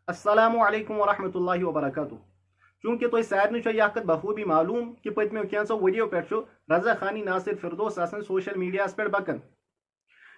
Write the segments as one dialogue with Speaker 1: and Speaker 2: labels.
Speaker 1: السلام علیکم ورحمۃ اللہ وبرکاتہ چونکہ تہ سارے یہ کت بخوبی معلوم کہ پتمو کینچو وریو پہ رضا خانی ناصر فردوس آسان سوشل میڈیا پہ بکن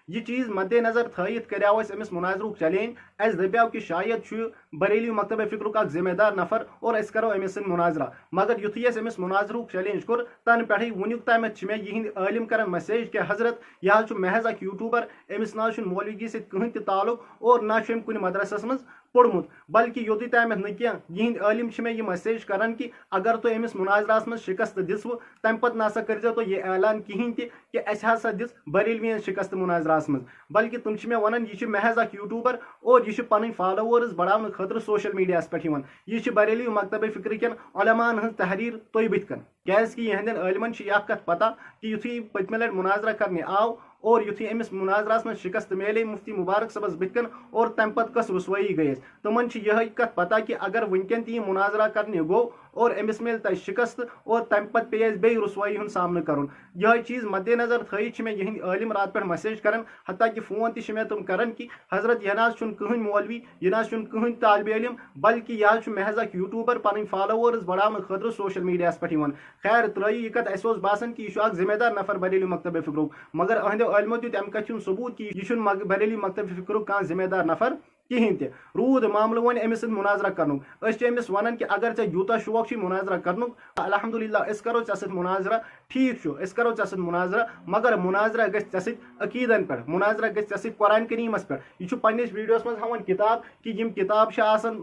Speaker 1: یہ چیز مد نظر تھت کریو امس مناظرک چیلنج اس دپیو کہ شاید بریلی مکتب فکرک اخ ذمہ دار نفر اور اس کرو امس سن مناظرہ مگر یتھے امس مناظرک چیلنج کور تن پہ ونیک تامت میں یہ عالم کران مسیج کہ حضرت یہ محض اخ یوٹیوبر امس نا مولوی ست کہین تہ تعلق اور نہ کن مدرسس مز پوڑمت بلکہ یوتھ تامت نہ یہ عالم میں یہ مسیج کران کہ اگر تو امس مناظرس مز شکست دسو تمہ پتہ نسا کرزو تو یہ اعلان کہین تہ کہ اس ہسا دس بریلوین شکست مناظرس مز بلکہ تم میں ونان یہ محض اخ یوٹیوبر اور یہ پن فالوورز بڑھانے خاطر سوشل میڈیا پہ یہ بریلی مکتب فکر کن علماء ہن تحریر تھی بت کن کیازکہ یہندین علمن یہ کت پتہ کہ یتھے پتمہ لٹ مناظرہ کرنے آو اور یتھے امس مناظرس من شکست میلے مفتی مبارک صبس بتکن اور تم پتہ کس رسوائی گئی تمن یہ کت پتہ کہ اگر ونکن تہ مناظرہ کرنے گو اور امس مل تہ شکست اور تم پتہ پی اس بی رسوائی ہند سامنا کرن یہ چیز مد نظر تھت میں یہ عالم رات پہ مسیج کران حتیٰ کہ فون تہ میں تم کران کہ حضرت یہ ناز کہین مولوی یہ ناز کہین طالب علم بلکہ یہ محض اخ یوٹیوبر پن فالوورز بڑھانے خاطر سوشل میڈیا پہ خیر ترٛٲیِو یہ کت اس باسان کہ یہ اخ ذمہ دار نفر بریلی مکتب فکرک مگر اہندو علمو دیت امہ کت ثبوت کہ یہ بریلی مکتب فکرک کھانا ذمہ دار نفر کہین تہ رود معاملہ ون امس سن مناظرہ کرنک امس ونان کہ اگر ے یوتہ شوق مناظرہ کرنک الحمدللہ اس کرو ے ست مناظرہ ٹھیک اس کرو ے ست مناظرہ مگر مناظرہ گژھِ ے ست عقیدن پہ مناظرہ گژھِ ے ست قرآن کریمس پہ یہ پنس ویڈیوس مز ہاوان کتاب کہ یم کتاب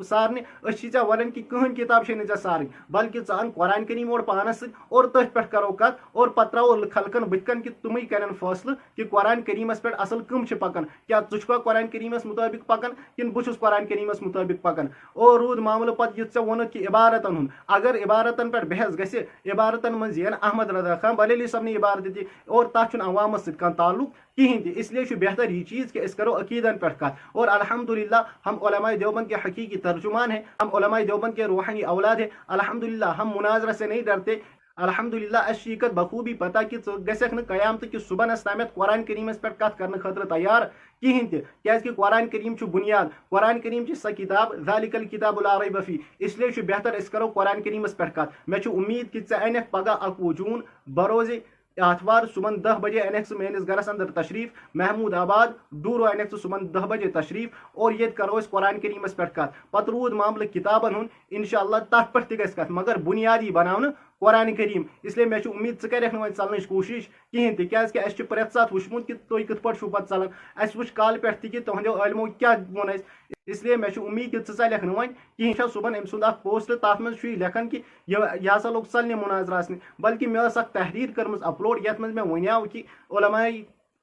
Speaker 1: سارنہ ے ونان کہ کہین کتاب ے سارن بلکہ ژٕ ان قرآن کریم اور پانس ست اور تھی پہ کرو کت اور پتہ ترو خلقن بت کن کہ تمے کرن فیصلہ کہ قرآن کریمس پہ اصل کم پکان کیا ژٕ قرآن کریمس مطابق پکان کن بہ قرآن کریمس مطابق پکان اور رود معاملہ پتہ یہ ونت کہ عبارتن ہند اگر عبارتن پہ بحث گژھِ عبارتن من زین احمد رضا خان بریلی صاحب نے عبارت دی اور تک عوامس ست کان تعلق کہین تہ اس لیے بہتر یہ چیز کہ اس کرو عقیدن پہ کت اور الحمدللہ ہم علماء دیوبند کے حقیقی ترجمان ہیں ہم علماء دیوبند کے روحانی اولاد ہیں الحمدللہ ہم مناظرہ سے نہیں ڈرتے الحمدللہ اس کت بخوبی پتہ کہ گھک نا قیامت کہ صبحنس تامت قرآن کریمس پہ کت کرنے خاطر تیار کہین تہ کیازکہ قرآن کریم بنیاد قرآن کریم سہ کتاب ذالک الکتاب لا ریب فیہ اس لیے بہتر اس کرو قرآن کریمس پہ کت مے امید کہ ژے انکھ پگہ 21 جون بروز آتوار صبح 10 بجے انکھ میانس گرس اندر تشریف محمود آباد ڈورو انکھ صبح 10 بجے تشریف اور یہ کرو قرآن کریمس پہ کت پتہ رود معاملہ کتابن ہند انشاءاللہ تر پہ تہ گژھِ کت مگر بنیادی بناؤ قرآن کریم اس لیے مے امید ژٕ کرکھ نہٕ ژلنٕچ کوشش کہین تہ کیازکہ اس پرٛٮ۪تھ ساتہٕ وٕچھمُت کہ تُہۍ کِتھ پٲٹھۍ چھُو پتہٕ ژلان اسہِ وٕچھ کالہٕ پٮ۪ٹھ تہِ کہ تُہنٛدیو عٲلمو کیاہ ووٚن اسہِ اس لیے مے امید کہ ژٕ ژلکھ نہٕ وۄنۍ کہین صبحن أمۍ سُنٛد اکھ پوسٹ تتھ منٛز چھُ یہِ لیکھان کہ یہ ہسا لوگ ژلنہِ مناظرس نہِ بلکہ مےٚ ٲس اکھ تحریر کٔرمٕژ اپلوڈ یتھ منٛز مےٚ ونیو کہ علماء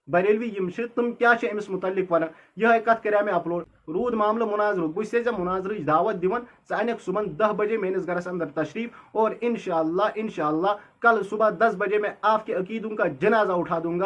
Speaker 1: بریلوی یم تم کیا امس متعلق ونان یہ کت کرا میں اپلوڈ رود معاملہ مناظرک بس ژے مناظر دعوت دِوان ژٕ انکھ صبح 10 بجے میانس گرس اندر تشریف اور انشاءاللہ کل صبح 10 بجے میں آپ کے عقیدوں کا جنازہ اٹھا دوں گا